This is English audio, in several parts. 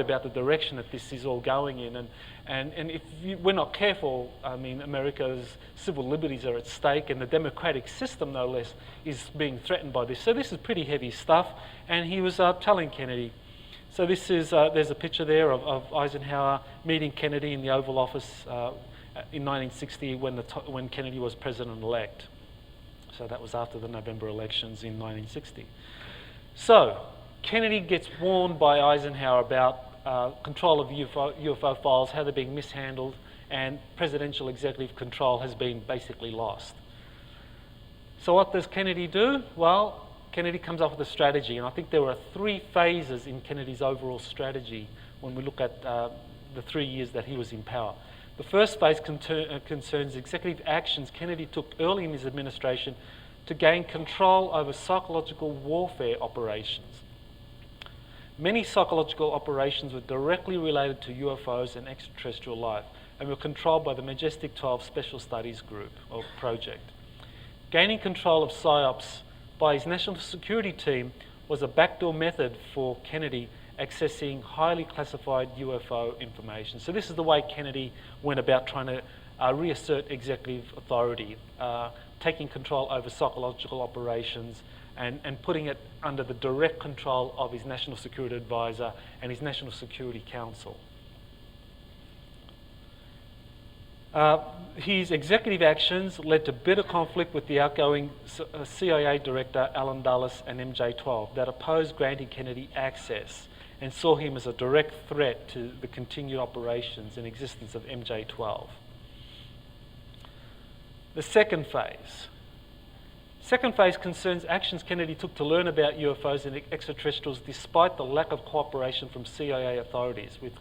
about the direction that this is all going in, and if we're not careful, I mean, America's civil liberties are at stake, and the democratic system, no less, is being threatened by this. So this is pretty heavy stuff, and he was telling Kennedy. So this is, there's a picture there of Eisenhower meeting Kennedy in the Oval Office in 1960 when Kennedy was president-elect. So that was after the November elections in 1960. So Kennedy gets warned by Eisenhower about control of UFO files, how they're being mishandled, and presidential executive control has been basically lost. So what does Kennedy do? Well, Kennedy comes up with a strategy, and I think there were 3 phases in Kennedy's overall strategy when we look at the 3 years that he was in power. The first phase concerns executive actions Kennedy took early in his administration to gain control over psychological warfare operations. Many psychological operations were directly related to UFOs and extraterrestrial life and were controlled by the Majestic 12 Special Studies Group or project. Gaining control of PSYOPs by his national security team was a backdoor method for Kennedy accessing highly classified UFO information. So this is the way Kennedy went about trying to reassert executive authority, taking control over psychological operations and putting it under the direct control of his National Security Advisor and his National Security Council. His executive actions led to bitter conflict with the outgoing CIA director Alan Dulles and MJ-12 that opposed granting Kennedy access and saw him as a direct threat to the continued operations and existence of MJ-12. The second phase concerns actions Kennedy took to learn about UFOs and extraterrestrials despite the lack of cooperation from CIA authorities with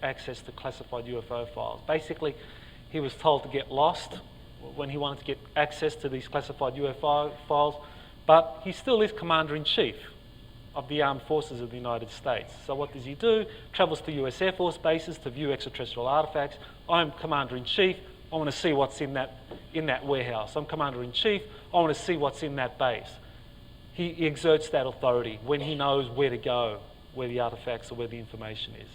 access to classified UFO files. Basically, he was told to get lost when he wanted to get access to these classified UFO files, but he still is Commander-in-Chief of the Armed Forces of the United States. So what does he do? Travels to US Air Force bases to view extraterrestrial artifacts. I'm Commander-in-Chief. I want to see what's in that warehouse. I'm Commander-in-Chief. I want to see what's in that base. He exerts that authority when he knows where to go, where the artifacts or where the information is.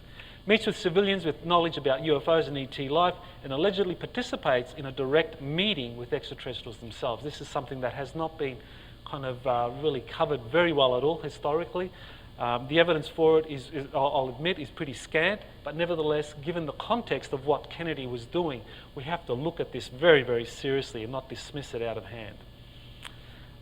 Meets with civilians with knowledge about UFOs and ET life, and allegedly participates in a direct meeting with extraterrestrials themselves. This is something that has not been kind of really covered very well at all historically. The evidence for it is, I'll admit, is pretty scant, but nevertheless, given the context of what Kennedy was doing, we have to look at this very, very seriously and not dismiss it out of hand.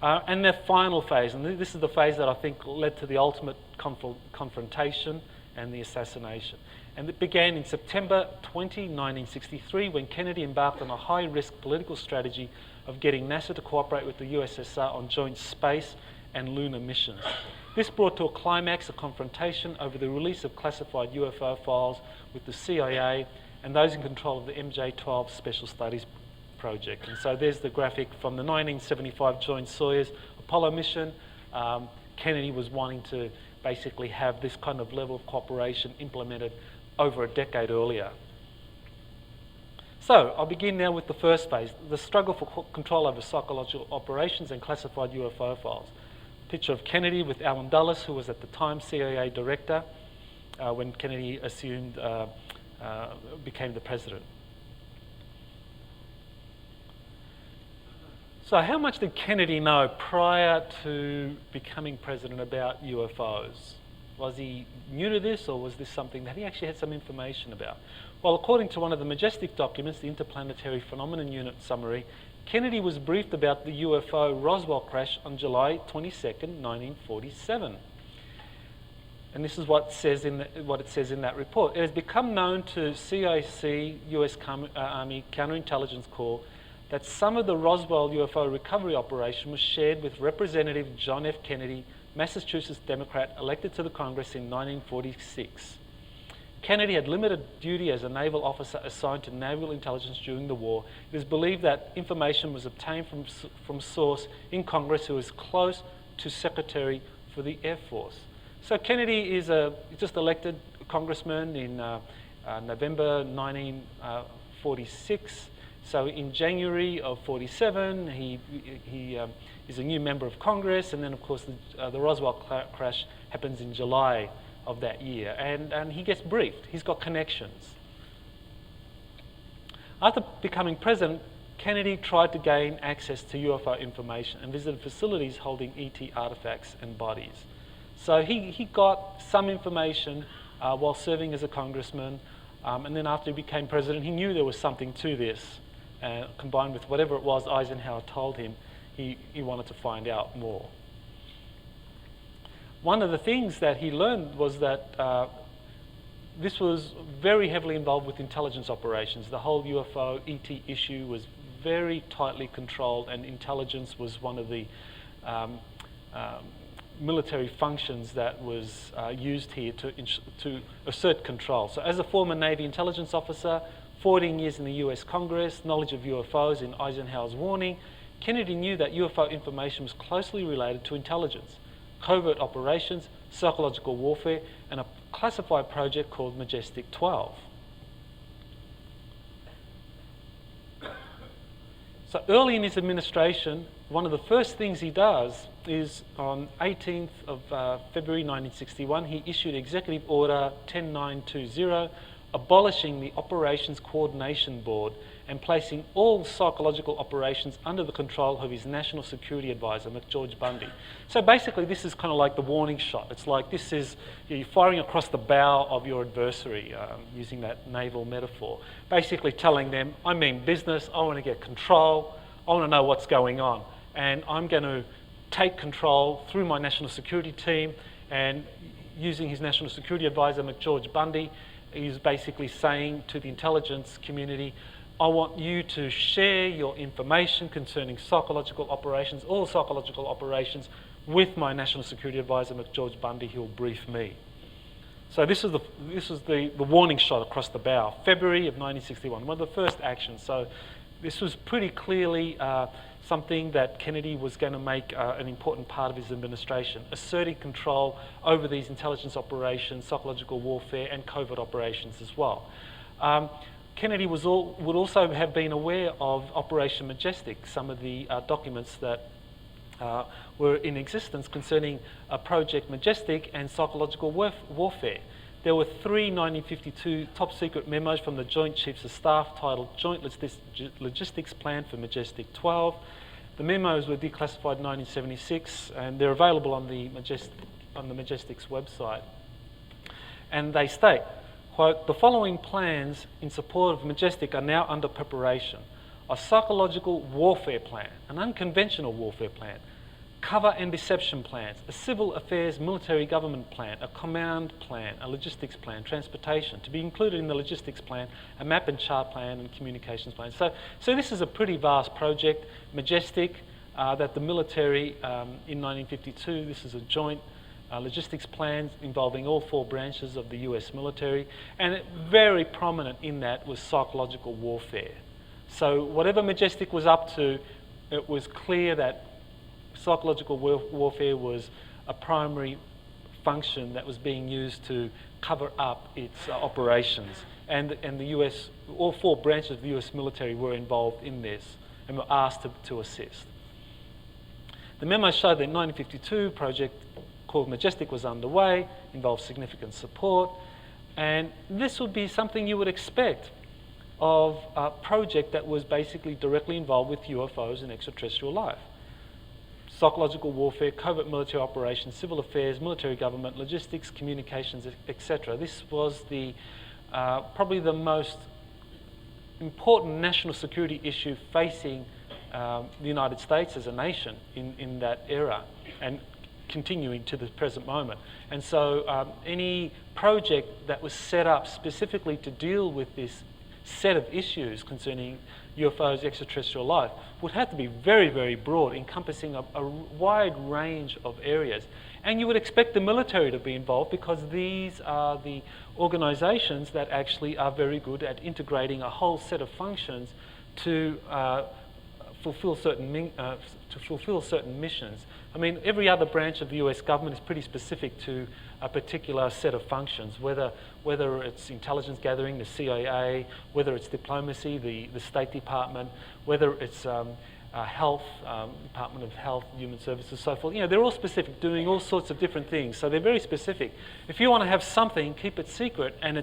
And the final phase, and this is the phase that I think led to the ultimate confrontation and the assassination. And it began in September 20, 1963, when Kennedy embarked on a high-risk political strategy of getting NASA to cooperate with the USSR on joint space and lunar missions. This brought to a climax a confrontation over the release of classified UFO files with the CIA and those in control of the MJ-12 Special Studies Project. And so there's the graphic from the 1975 joint Soyuz Apollo mission. Kennedy was wanting to basically have this kind of level of cooperation implemented over a decade earlier. So I'll begin now with the first phase, the struggle for control over psychological operations and classified UFO files. Picture of Kennedy with Alan Dulles, who was at the time CIA director when Kennedy assumed, became the president. So how much did Kennedy know prior to becoming president about UFOs? Was he new to this, or was this something that he actually had some information about? Well, according to one of the Majestic documents, the Interplanetary Phenomenon Unit Summary, Kennedy was briefed about the UFO Roswell crash on July 22nd, 1947. And this is what it says in that report. It has become known to CIC, US Army Counterintelligence Corps, that some of the Roswell UFO recovery operation was shared with Representative John F. Kennedy, Massachusetts Democrat, elected to the Congress in 1946. Kennedy had limited duty as a naval officer assigned to naval intelligence during the war. It is believed that information was obtained from source in Congress who was close to Secretary for the Air Force. So Kennedy is just elected congressman in November 1946. So in January of 47, he is a new member of Congress, and then of course the Roswell crash happens in July of that year, and he gets briefed. He's got connections. After becoming president, Kennedy tried to gain access to UFO information and visited facilities holding ET artifacts and bodies. So he got some information while serving as a congressman, and then after he became president, he knew there was something to this. Combined with whatever it was Eisenhower told him, he wanted to find out more. One of the things that he learned was that this was very heavily involved with intelligence operations. The whole UFO ET issue was very tightly controlled, and intelligence was one of the military functions that was used here to assert control. So as a former Navy intelligence officer, 14 years in the US Congress, knowledge of UFOs in Eisenhower's warning, Kennedy knew that UFO information was closely related to intelligence, covert operations, psychological warfare, and a classified project called Majestic 12. So early in his administration, one of the first things he does is on 18th of February 1961, he issued Executive Order 10920, abolishing the Operations Coordination Board and placing all psychological operations under the control of his National Security Advisor, McGeorge Bundy. So basically this is kind of like the warning shot. It's like this is, you're firing across the bow of your adversary, using that naval metaphor. Basically telling them, I mean business, I want to get control, I want to know what's going on, and I'm going to take control through my National Security team. And using his National Security Advisor, McGeorge Bundy, he's basically saying to the intelligence community, I want you to share your information concerning psychological operations, all psychological operations, with my National Security Advisor, McGeorge Bundy. He'll brief me. So this is the warning shot across the bow, February of 1961, one of the first actions. So this was pretty clearly something that Kennedy was going to make an important part of his administration, asserting control over these intelligence operations, psychological warfare, and covert operations as well. Kennedy would also have been aware of Operation Majestic, some of the documents that were in existence concerning Project Majestic and psychological warfare. There were 3 1952 top secret memos from the Joint Chiefs of Staff titled Joint Logistics Plan for Majestic 12. The memos were declassified in 1976, and they're available on the Majestic's website. And they state, quote, the following plans in support of Majestic are now under preparation. A psychological warfare plan, an unconventional warfare plan, cover and deception plans, a civil affairs military government plan, a command plan, a logistics plan, transportation, to be included in the logistics plan, a map and chart plan, and communications plan. So this is a pretty vast project, Majestic, that the military in 1952, this is a joint logistics plan involving all 4 branches of the US military, and very prominent in that was psychological warfare. So whatever Majestic was up to, it was clear that psychological warfare was a primary function that was being used to cover up its operations. And the US, all 4 branches of the US military were involved in this and were asked to assist. The memo showed that in 1952, project called Majestic was underway, involved significant support, and this would be something you would expect of a project that was basically directly involved with UFOs and extraterrestrial life. Psychological warfare, covert military operations, civil affairs, military government, logistics, communications, etc. This was the probably the most important national security issue facing the United States as a nation in that era, and continuing to the present moment. And so any project that was set up specifically to deal with this set of issues concerning UFOs, extraterrestrial life, would have to be very, very broad, encompassing a wide range of areas. And you would expect the military to be involved, because these are the organizations that actually are very good at integrating a whole set of functions to fulfill certain missions. I mean, every other branch of the US government is pretty specific to a particular set of functions, whether it's intelligence gathering, the CIA, whether it's diplomacy, the State Department, whether it's health, Department of Health, Human Services, so forth. You know, they're all specific, doing all sorts of different things. So they're very specific. If you want to have something, keep it secret, and